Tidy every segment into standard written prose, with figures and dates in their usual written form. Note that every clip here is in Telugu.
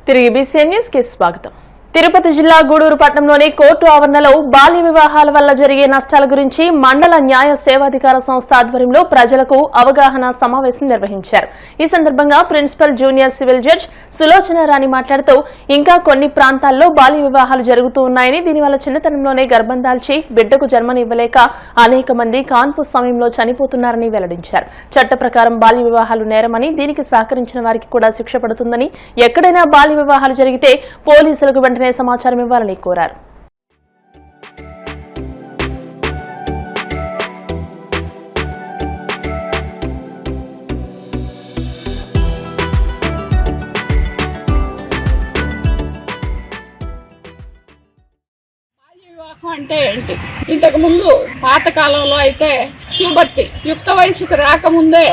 తిరిగి BCN న్యూస్ కి స్వాగతం. తిరుపతి జిల్లా గూడూరు పట్టణంలోని కోర్టు ఆవరణలో బాల్య వివాహాల వల్ల జరిగే నష్టాల గురించి మండల న్యాయ సేవాధికార సంస్థ ఆధ్వర్యంలో ప్రజలకు అవగాహన సమావేశం నిర్వహించారు. ఈ సందర్భంగా principal junior civil judge Sulochana Rani మాట్లాడుతూ ఇంకా కొన్ని ప్రాంతాల్లో బాల్య వివాహాలు జరుగుతూ ఉన్నాయని, దీనివల్ల చిన్నతనంలోనే గర్భం దాల్చి బిడ్డకు జన్మనివ్వలేక అనేక మంది కాన్పు సమయంలో చనిపోతున్నారని వెల్లడించారు. చట్ట ప్రకారం బాల్య వివాహాలు నేరమని, దీనికి సహకరించిన వారికి కూడా శిక్ష పడుతుందని, ఎక్కడైనా బాల్య వివాహాలు జరిగితే పోలీసులకు వెంటనే సమాచారం ఇవ్వాలని కోరారు. అంటే ఏంటి? ఇంతకు ముందు పాతకాలంలో అయితే ప్యూబర్టీ యుక్త వయసుకు రాకముందే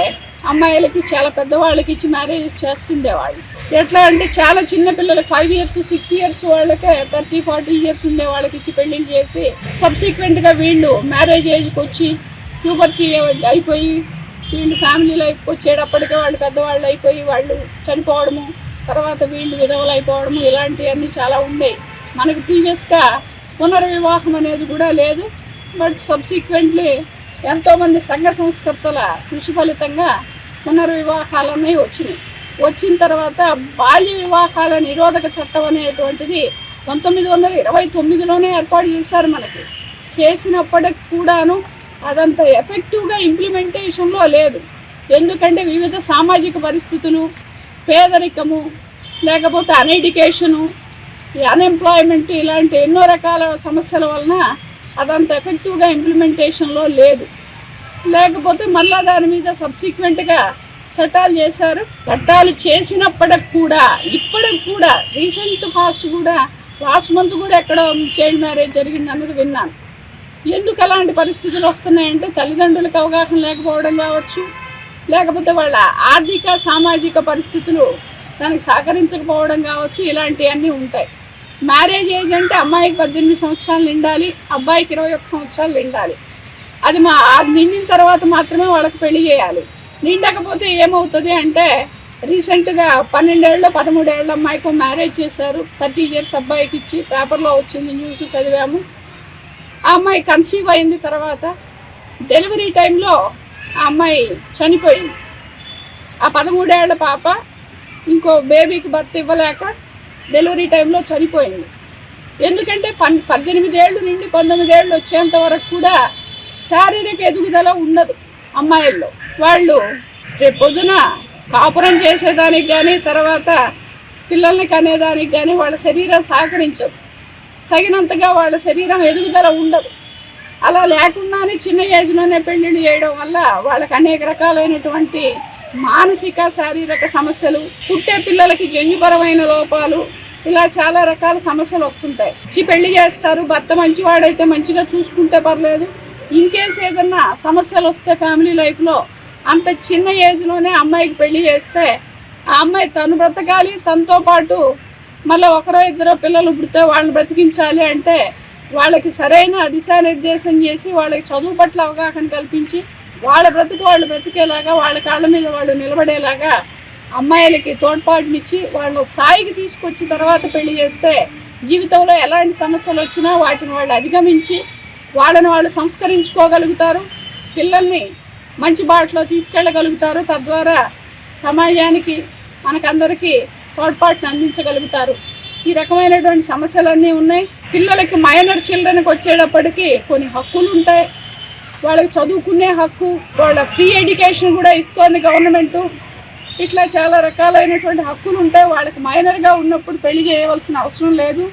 అమ్మాయిలకి చాలా పెద్దవాళ్ళకి ఇచ్చి మ్యారేజ్ చేస్తుండేవాళ్ళు. ఎట్లా అంటే చాలా చిన్న పిల్లలకి 5 years 6 years వాళ్ళకే 30-40 years ఉండే వాళ్ళకి ఇచ్చి పెళ్లిళ్ళు చేసి సబ్సిక్వెంట్గా వీళ్ళు మ్యారేజ్ ఏజ్కి వచ్చి ప్యూబర్టీ అయిపోయి వీళ్ళు ఫ్యామిలీ లైఫ్కి వచ్చేటప్పటికే వాళ్ళు పెద్దవాళ్ళు అయిపోయి వాళ్ళు చనిపోవడము, తర్వాత వీళ్ళు విధవలు అయిపోవడము, ఇలాంటివన్నీ చాలా ఉండేవి. మనకు ప్రీవియస్గా పునర్వివాహం అనేది కూడా లేదు. బట్ సబ్సిక్వెంట్లీ ఎంతోమంది సంఘ సంస్కర్తల కృషి ఫలితంగా పునర్వివాహాలన్నీ వచ్చిన తర్వాత బాల్య వివాహాల నిరోధక చట్టం అనేటువంటిది 1929లోనే ఏర్పాటు చేశారు. మనకి చేసినప్పటికి కూడాను అదంత ఎఫెక్టివ్గా ఇంప్లిమెంటేషన్లో లేదు. ఎందుకంటే వివిధ సామాజిక పరిస్థితులు, పేదరికము, లేకపోతే అన్ఎడ్యుకేషను, అన్ఎంప్లాయ్మెంట్, ఇలాంటి ఎన్నో రకాల సమస్యల వలన అదంత ఎఫెక్టివ్గా ఇంప్లిమెంటేషన్లో లేదు. లేకపోతే మళ్ళా దాని మీద సబ్సిక్వెంట్గా చట్టాలు చేశారు. చట్టాలు చేసినప్పటికి కూడా ఇప్పటికి కూడా రీసెంట్ లాస్ట్ మంత్ కూడా ఎక్కడో చైల్డ్ మ్యారేజ్ జరిగింది అన్నది విన్నాను. ఎందుకు అలాంటి పరిస్థితులు వస్తున్నాయంటే తల్లిదండ్రులకు అవగాహన లేకపోవడం కావచ్చు, లేకపోతే వాళ్ళ ఆర్థిక సామాజిక పరిస్థితులు దానికి సహకరించకపోవడం కావచ్చు, ఇలాంటివన్నీ ఉంటాయి. మ్యారేజ్ ఏజ్ అంటే అమ్మాయికి 18 సంవత్సరాలు నిండాలి, అబ్బాయికి 21 సంవత్సరాలు నిండాలి. అది నిండిన తర్వాత మాత్రమే వాళ్ళకి పెళ్లి చేయాలి. నిండకపోతే ఏమవుతుంది అంటే రీసెంట్గా 12 ఏళ్ళ 13 ఏళ్ళ అమ్మాయికి మ్యారేజ్ చేశారు. 30 years అబ్బాయికి ఇచ్చి పేపర్లో వచ్చింది, న్యూస్ చదివాము. ఆ అమ్మాయి కన్సీవ్ అయింది. తర్వాత డెలివరీ టైంలో ఆ అమ్మాయి చనిపోయింది. ఆ 13 ఏళ్ల పాప ఇంకో బేబీకి బర్త్ ఇవ్వలేక డెలివరీ టైంలో చనిపోయింది. ఎందుకంటే 18 ఏళ్ళు నుండి 19 ఏళ్ళు వచ్చేంత వరకు కూడా శారీరక ఎదుగుదల ఉండదు అమ్మాయిల్లో. వాళ్ళు రేపు పొద్దున కాపురం చేసేదానికి కానీ, తర్వాత పిల్లల్ని కనేదానికి కానీ వాళ్ళ శరీరం సహకరించదు. తగినంతగా వాళ్ళ శరీరం ఎదుగుదల ఉండదు. అలా లేకుండానే చిన్న ఏజ్లోనే పెళ్ళిళ్ళు చేయడం వల్ల వాళ్ళకి అనేక రకాలైనటువంటి మానసిక శారీరక సమస్యలు, పుట్టే పిల్లలకి జన్యుపరమైన లోపాలు, ఇలా చాలా రకాల సమస్యలు వస్తుంటాయి. పెళ్లి చేస్తారు. భర్త మంచివాడైతే మంచిగా చూసుకుంటే పర్లేదు. ఇన్కేస్ ఏదన్నా సమస్యలు వస్తే ఫ్యామిలీ లైఫ్లో అంత చిన్న ఏజ్లోనే అమ్మాయికి పెళ్లి చేస్తే ఆ అమ్మాయి తను బ్రతకాలి, తనతో పాటు మళ్ళీ ఒకరో ఇద్దరో పిల్లలు పుడితే వాళ్ళని బ్రతికించాలి అంటే వాళ్ళకి సరైన దిశానిర్దేశం చేసి వాళ్ళకి చదువు పట్ల అవగాహన కల్పించి వాళ్ళ బ్రతుకు వాళ్ళు బ్రతికేలాగా, వాళ్ళ కాళ్ళ మీద వాళ్ళు నిలబడేలాగా అమ్మాయిలకి తోడ్పాటునిచ్చి వాళ్ళని ఒక స్థాయికి తీసుకొచ్చిన తర్వాత పెళ్లి చేస్తే జీవితంలో ఎలాంటి సమస్యలు వచ్చినా వాటిని వాళ్ళు అధిగమించి వాళ్ళని వాళ్ళు సంస్కరించుకోగలుగుతారు, పిల్లల్ని మంచి బాటలో తీసుకెళ్ళగలుగుతారు. తద్వారా సమాజానికి మనకందరికీ తోడ్పాటును అందించగలుగుతారు. ఈ రకమైనటువంటి సమస్యలన్నీ ఉన్నాయి. పిల్లలకి మైనర్ చిల్డ్రన్కి వచ్చేటప్పటికి కొన్ని హక్కులు ఉంటాయి. వాళ్ళకి చదువుకునే హక్కు, వాళ్ళ ఫ్రీ ఎడ్యుకేషన్ కూడా ఇస్తోంది గవర్నమెంటు. ఇట్లా చాలా రకాలైనటువంటి హక్కులు ఉంటాయి. వాళ్ళకి మైనర్గా ఉన్నప్పుడు పెళ్లి చేయవలసిన అవసరం లేదు.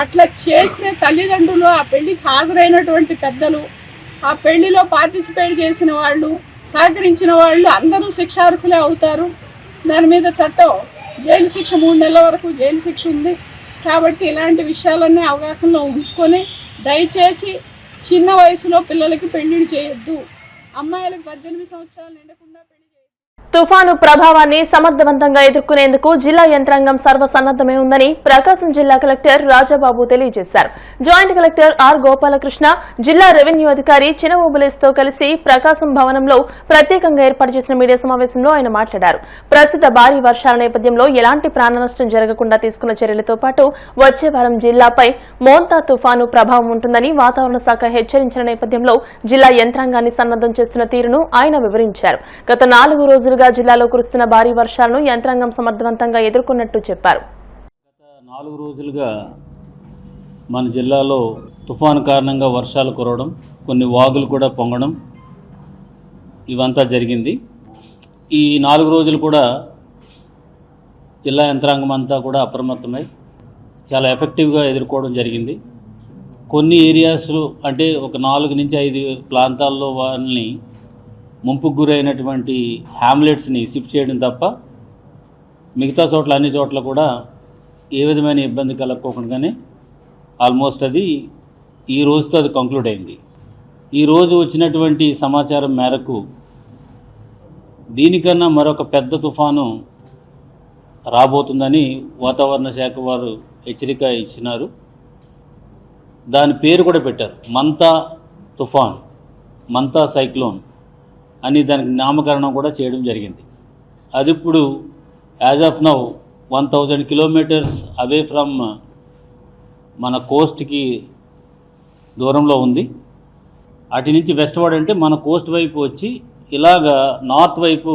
అట్లా చేస్తే తల్లిదండ్రులు, ఆ పెళ్లికి హాజరైనటువంటి పెద్దలు, ఆ పెళ్లిలో పార్టిసిపేట్ చేసిన వాళ్ళు, సహకరించిన వాళ్ళు అందరూ శిక్షార్హులే అవుతారు. దాని మీద చట్టం జైలు శిక్ష 3 నెలల వరకు జైలు శిక్ష ఉంది. కాబట్టి ఇలాంటి విషయాలన్నీ అవగాహనలో ఉంచుకొని దయచేసి చిన్న వయసులో పిల్లలకి పెళ్లిళ్ళు చేయొద్దు. అమ్మాయిలకు 18 సంవత్సరాలు నిండకుండా పెళ్లి చేయొద్దు. తుఫాను ప్రభావాన్ని సమర్థవంతంగా ఎదుర్కొనేందుకు జిల్లా యంత్రాంగం సర్వసన్నద్దమై ఉందని ప్రకాశం జిల్లా కలెక్టర్ రాజాబాబు తెలియజేశారు. జాయింట్ కలెక్టర్ ఆర్ గోపాలకృష్ణ, జిల్లా రెవెన్యూ అధికారి చినఓబులేస్తో కలిసి ప్రకాశం భవనంలో ప్రత్యేకంగా ఏర్పాటు చేసిన మీడియా సమావేశంలో ఆయన మాట్లాడారు. ప్రస్తుత భారీ వర్షాల నేపథ్యంలో ఎలాంటి ప్రాణనష్టం జరగకుండా తీసుకున్న చర్యలతో పాటు వచ్చే వారం జిల్లాపై మోంతా తుఫాను ప్రభావం ఉంటుందని వాతావరణ శాఖ హెచ్చరించిన నేపథ్యంలో జిల్లా యంత్రాంగాన్ని సన్నద్దం చేస్తున్న తీరును ఆయన వివరించారు. గత 4 రోజులుగా జిల్లాలో కురుస్తున్న భారీ వర్షాలను యంత్రాంగం సమర్థవంతంగా ఎదుర్కొన్నట్టు చెప్పారు. గత 4 రోజులుగా మన జిల్లాలో తుఫాను కారణంగా వర్షాలు కురవడం, కొన్ని వాగులు కూడా పొంగడం ఇవంతా జరిగింది. ఈ 4 రోజులు కూడా జిల్లా యంత్రాంగం అంతా కూడా అప్రమత్తమై చాలా ఎఫెక్టివ్గా ఎదుర్కోవడం జరిగింది. కొన్ని ఏరియాస్లో అంటే ఒక 4 నుంచి 5 ప్రాంతాల్లో వాళ్ళని ముంపుకు గురైనటువంటి హ్యామ్లెట్స్ని షిఫ్ట్ చేయడం తప్ప మిగతా చోట్ల అన్ని చోట్ల కూడా ఏ విధమైన ఇబ్బంది కలగకోకుండానే ఆల్మోస్ట్ అది ఈ రోజుతో అది కంక్లూడ్ అయింది. ఈరోజు వచ్చినటువంటి సమాచారం మేరకు దీనికన్నా మరొక పెద్ద తుఫాను రాబోతుందని వాతావరణ శాఖ వారు హెచ్చరిక ఇచ్చినారు. దాని పేరు కూడా పెట్టారు, మంతా తుఫాన్, మంతా సైక్లోన్ అని దానికి నామకరణం కూడా చేయడం జరిగింది. అది ఇప్పుడు as of now 1000 kilometres away from మన కోస్ట్కి దూరంలో ఉంది. అటు నుంచి వెస్ట్వర్డ్ అంటే మన కోస్ట్ వైపు వచ్చి ఇలాగా నార్త్ వైపు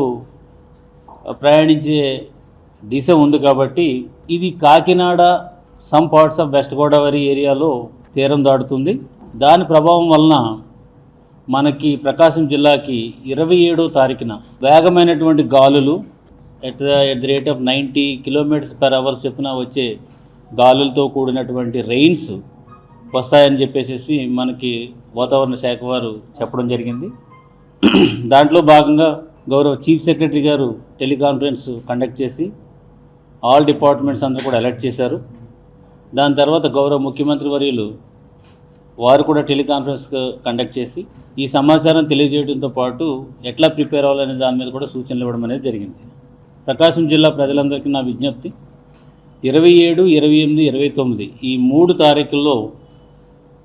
ప్రయాణించే దిశ ఉంది. కాబట్టి ఇది Kakinada, some parts of west Godavari ఏరియాలో తీరం దాటుతుంది. దాని ప్రభావం వలన మనకి ప్రకాశం జిల్లాకి 27వ తారీఖున వేగమైనటువంటి గాలులు at the rate of 90 km/h చొప్పున వచ్చే గాలులతో కూడినటువంటి రెయిన్స్ వస్తాయని చెప్పేసి మనకి వాతావరణ శాఖ వారు చెప్పడం జరిగింది. దాంట్లో భాగంగా గౌరవ చీఫ్ సెక్రటరీ గారు టెలికాన్ఫరెన్స్ కండక్ట్ చేసి ఆల్ డిపార్ట్మెంట్స్ అందరూ కూడా అలర్ట్ చేశారు. దాని తర్వాత గౌరవ ముఖ్యమంత్రి వర్యులు వారు కూడా టెలికాన్ఫరెన్స్ కండక్ట్ చేసి ఈ సమాచారం తెలియజేయడంతో పాటు ఎట్లా ప్రిపేర్ అవ్వాలనే దాని మీద కూడా సూచనలు ఇవ్వడం అనేది జరిగింది. ప్రకాశం జిల్లా ప్రజలందరికీ నా విజ్ఞప్తి, 27, 28, 29 ఈ 3 తారీఖుల్లో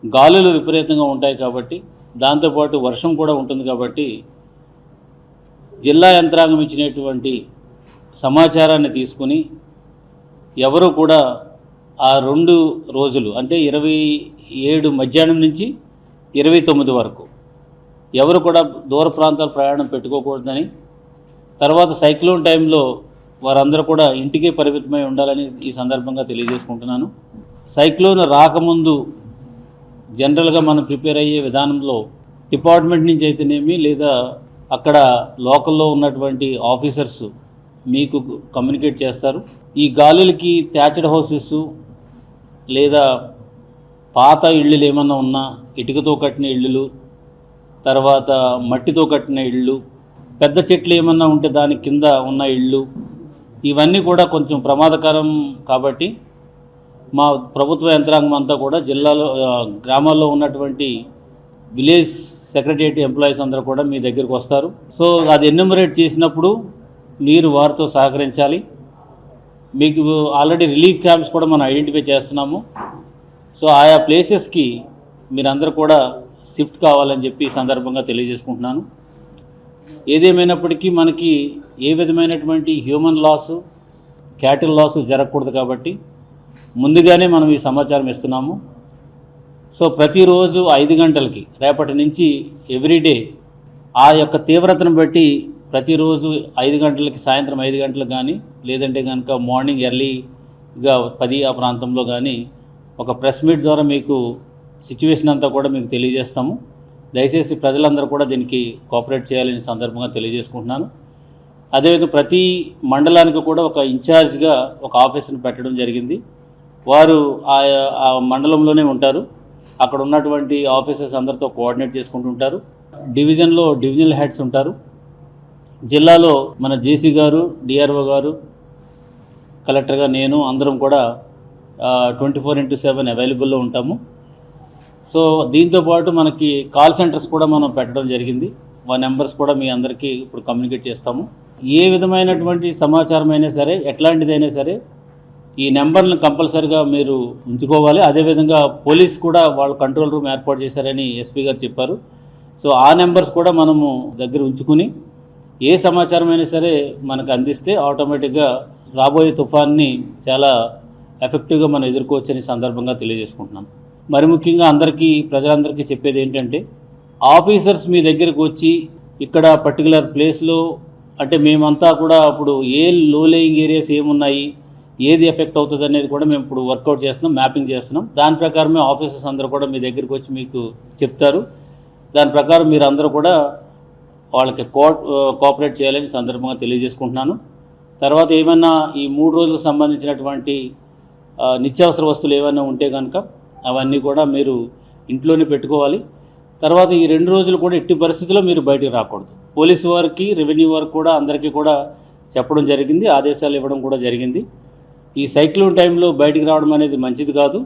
గాలులు విపరీతంగా ఉంటాయి. కాబట్టి దాంతోపాటు వర్షం కూడా ఉంటుంది. కాబట్టి జిల్లా యంత్రాంగం ఇచ్చినటువంటి సమాచారాన్ని తీసుకుని ఎవరు కూడా ఆ 2 రోజులు అంటే 27 మధ్యాహ్నం నుంచి 29 వరకు ఎవరు కూడా దూర ప్రాంతాల ప్రయాణం పెట్టుకోకూడదని, తర్వాత సైక్లోన్ టైంలో వారందరూ కూడా ఇంటికే పరిమితమై ఉండాలని ఈ సందర్భంగా తెలియజేసుకుంటున్నాను. సైక్లోన్ రాకముందు జనరల్గా మనం ప్రిపేర్ అయ్యే విధానంలో డిపార్ట్మెంట్ నుంచి అయితేనేమి లేదా అక్కడ లోకల్లో ఉన్నటువంటి ఆఫీసర్స్ మీకు కమ్యూనికేట్ చేస్తారు. ఈ గాలులకి థ్యాచ్డ్ హౌసెస్ లేదా పాత ఇళ్ళు ఏమన్నా ఉన్నా, ఇటుకతో కట్టిన ఇళ్ళు, తర్వాత మట్టితో కట్టిన ఇళ్ళు, పెద్ద చెట్లు ఏమన్నా ఉంటే దాని కింద ఉన్న ఇళ్ళు, ఇవన్నీ కూడా కొంచెం ప్రమాదకరం. కాబట్టి మా ప్రభుత్వ యంత్రాంగం అంతా కూడా జిల్లాలో గ్రామాల్లో ఉన్నటువంటి విలేజ్ సెక్రటరియట్ ఎంప్లాయీస్ అందరూ కూడా మీ దగ్గరికి వస్తారు. సో అది ఎన్యూమరేట్ చేసినప్పుడు మీరు వారితో సహకరించాలి. మీకు ఆల్రెడీ రిలీఫ్ క్యాంప్స్ కూడా మనం ఐడెంటిఫై చేస్తున్నాము. సో ఆయా ప్లేసెస్కి మీరందరూ కూడా షిఫ్ట్ కావాలని చెప్పి ఈ సందర్భంగా తెలియజేసుకుంటున్నాను. ఏదేమైనప్పటికీ మనకి ఏ విధమైనటువంటి హ్యూమన్ లాసు, క్యాటిల్ లాసు జరగకూడదు. కాబట్టి ముందుగానే మనం ఈ సమాచారం ఇస్తున్నాము. సో ప్రతిరోజు 5 గంటలకి రేపటి నుంచి ఎవ్రీడే ఆ యొక్క తీవ్రతను బట్టి ప్రతిరోజు 5 గంటలకి, సాయంత్రం 5 గంటలకు కానీ, లేదంటే కనుక మార్నింగ్ ఎర్లీగా 10 ఆ ప్రాంతంలో కానీ ఒక ప్రెస్ మీట్ ద్వారా మీకు సిచ్యువేషన్ అంతా కూడా మీకు తెలియజేస్తాము. దయచేసి ప్రజలందరూ కూడా దీనికి కోఆపరేట్ చేయాలని సందర్భంగా తెలియజేసుకుంటున్నాను. అదేవిధంగా ప్రతి మండలానికి కూడా ఒక ఇన్ఛార్జ్గా ఒక ఆఫీసర్ని పెట్టడం జరిగింది. వారు ఆ మండలంలోనే ఉంటారు. అక్కడ ఉన్నటువంటి ఆఫీసర్స్ అందరితో కోఆర్డినేట్ చేసుకుంటుంటారు. డివిజన్లో డివిజనల్ హెడ్స్ ఉంటారు. జిల్లాలో మన జేసీ గారు, డిఆర్ఓ గారు, కలెక్టర్గా నేను అందరం కూడా 24/7 అవైలబుల్లో ఉంటాము. సో దీంతోపాటు మనకి కాల్ సెంటర్స్ కూడా మనం పెట్టడం జరిగింది. ఆ నెంబర్స్ కూడా మీ అందరికీ ఇప్పుడు కమ్యూనికేట్ చేస్తాము. ఏ విధమైనటువంటి సమాచారం అయినా సరే, ఎట్లాంటిదైనా సరే ఈ నెంబర్లను కంపల్సరిగా మీరు ఉంచుకోవాలి. అదేవిధంగా పోలీస్ కూడా వాళ్ళు కంట్రోల్ రూమ్ ఏర్పాటు చేశారని ఎస్పీ గారు చెప్పారు. సో ఆ నెంబర్స్ కూడా మనము దగ్గర ఉంచుకుని ఏ సమాచారం అయినా సరే మనకు అందిస్తే ఆటోమేటిక్గా రాబోయే తుఫాన్ని చాలా ఎఫెక్టివ్గా మనం ఎదుర్కోవచ్చని సందర్భంగా తెలియజేసుకుంటున్నాం. మరి ముఖ్యంగా ప్రజలందరికీ చెప్పేది ఏంటంటే, ఆఫీసర్స్ మీ దగ్గరకు వచ్చి ఇక్కడ పర్టికులర్ ప్లేస్లో అంటే మేమంతా కూడా అప్పుడు ఏ లో లేయింగ్ ఏరియాస్ ఏమున్నాయి, ఏది ఎఫెక్ట్ అవుతుంది అనేది కూడా మేము ఇప్పుడు వర్కౌట్ చేస్తున్నాం, మ్యాపింగ్ చేస్తున్నాం. దాని ప్రకారమే ఆఫీసర్స్ అందరూ కూడా మీ దగ్గరికి వచ్చి మీకు చెప్తారు. దాని ప్రకారం మీరు అందరూ కూడా వాళ్ళకి కోఆపరేట్ చేయాలని సందర్భంగా తెలియజేసుకుంటున్నాను. తర్వాత ఏమన్నా ఈ 3 రోజులకు సంబంధించినటువంటి నిత్యావసర వస్తువులు ఏమైనా ఉంటే కనుక అవన్నీ కూడా మీరు ఇంట్లోనే పెట్టుకోవాలి. తర్వాత ఈ 2 రోజులు కూడా ఎట్టి పరిస్థితుల్లో మీరు బయటికి రాకూడదు. పోలీసు వారికి, రెవెన్యూ వారికి కూడా అందరికీ కూడా చెప్పడం జరిగింది, ఆదేశాలు ఇవ్వడం కూడా జరిగింది. ఈ సైక్లోన్ టైంలో బయటికి రావడం అనేది మంచిది కాదు.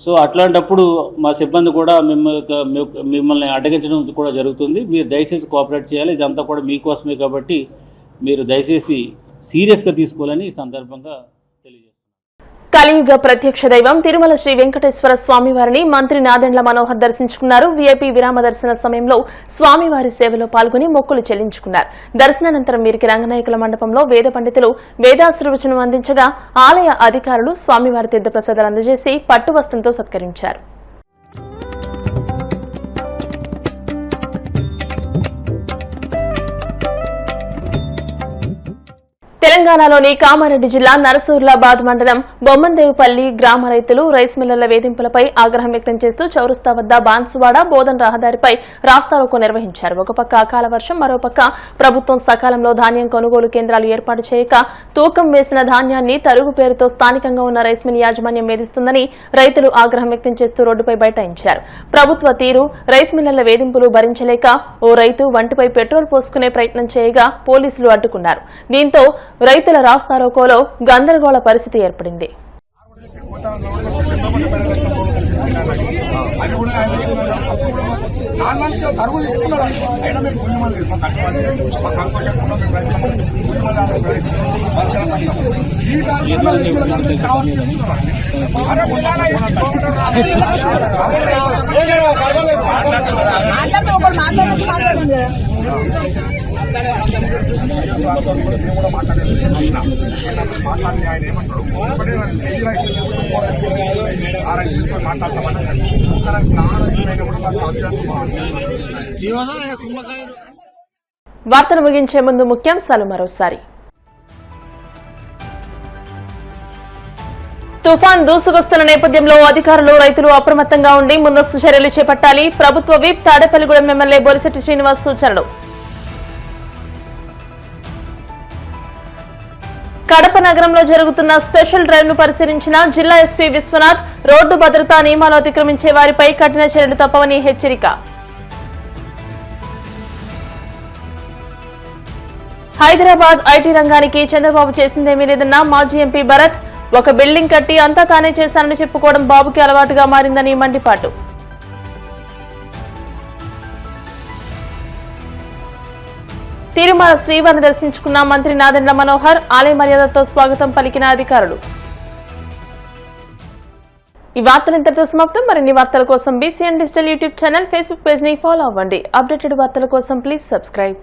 సో అట్లాంటప్పుడు మా సిబ్బంది కూడా మిమ్మల్ని అడ్డగించడం కూడా జరుగుతుంది. మీరు దయచేసి కోఆపరేట్ చేయాలి. ఇదంతా కూడా మీకోసమే కాబట్టి మీరు దయచేసి సీరియస్గా తీసుకోవాలని ఈ సందర్భంగా తెలియజేస్తున్నాను. కలియుగ ప్రత్యక్ష దైవం తిరుమల శ్రీ వెంకటేశ్వర స్వామివారిని మంత్రి నాదెండ్ల మనోహర్ దర్శించుకున్నారు. వీఐపీ విరామ దర్శన సమయంలో స్వామివారి సేవలో పాల్గొని మొక్కులు చెల్లించుకున్నారు. దర్శనానంతరం వీరికి రంగనాయకుల మండపంలో వేద పండితులు వేదాశీర్వచనం అందించగా ఆలయ అధికారులు స్వామివారి తీర్థప్రసాదాలు అందజేసి పట్టువస్త్రంతో సత్కరించారు. తెలంగాణలోని కామారెడ్డి జిల్లా నరసూర్లాబాద్ మండలం బొమ్మందేవుపల్లి గ్రామ రైతులు రైస్ మిల్లర్ల వేధింపులపై ఆగ్రహం వ్యక్తం చేస్తూ చౌరస్తా వద్ద బాన్సువాడ బోధన్ రహదారిపై రాస్తారోకో నిర్వహించారు. ఒక పక్క అకాల వర్షం, మరోపక్క ప్రభుత్వం సకాలంలో ధాన్యం కొనుగోలు కేంద్రాలు ఏర్పాటు చేయక తూకం వేసిన ధాన్యాన్ని తరుగు పేరుతో స్థానికంగా ఉన్న రైస్ మిల్ యాజమాన్యం వేధిస్తుందని రైతులు ఆగ్రహం వ్యక్తం చేస్తూ రోడ్డుపై బైఠాయించారు. ప్రభుత్వ తీరు, రైస్ మిల్లర్ల వేధింపులు భరించలేక ఓ రైతు వంటిపై పెట్రోల్ పోసుకునే ప్రయత్నం చేయగా పోలీసులు అడ్డుకున్నారు. దీంతో రైతుల రాస్తారోకోలో గందరగోళ పరిస్థితి ఏర్పడింది. వార్తను ముగించే ముందు ముఖ్యాంశాలు మరోసారి. తుఫాన్ దూసుకొస్తున్న నేపథ్యంలో అధికారులు, రైతులు అప్రమత్తంగా ఉండి ముందస్తు చర్యలు చేపట్టాలి. ప్రభుత్వ విప్ తాడేపల్లిగూడెం ఎమ్మెల్యే బొలిశెట్టి శ్రీనివాస్ సూచనలు. కడప నగరంలో జరుగుతున్న స్పెషల్ డ్రైవ్ ను పరిశీలించిన జిల్లా ఎస్పీ విశ్వనాథ్. రోడ్డు భద్రతా నియమాలు అతిక్రమించే వారిపై కఠిన చర్యలు తప్పవని హెచ్చరిక. హైదరాబాద్ ఐటీ రంగానికి చంద్రబాబు చేసిందేమీ లేదన్న మాజీ ఎంపీ భరత్. ఒక బిల్డింగ్ కట్టి అంతా తానే చేశానని చెప్పుకోవడం బాబుకి అలవాటుగా మారిందని మండిపాటు. తిరుమల శ్రీవారిని దర్శించుకున్న మంత్రి నాదెండ్ల మనోహర్. ఆలయ మర్యాదతో స్వాగతం పలికిన అధికారులు. ఈ వార్తలు ఇంతటితో సమాప్తం. మరిన్ని వార్తల కోసం BCN digital YouTube channel, Facebook page ని ఫాలో అవ్వండి. అప్డేటెడ్ వార్తల కోసం ప్లీజ్ సబ్స్క్రైబ్.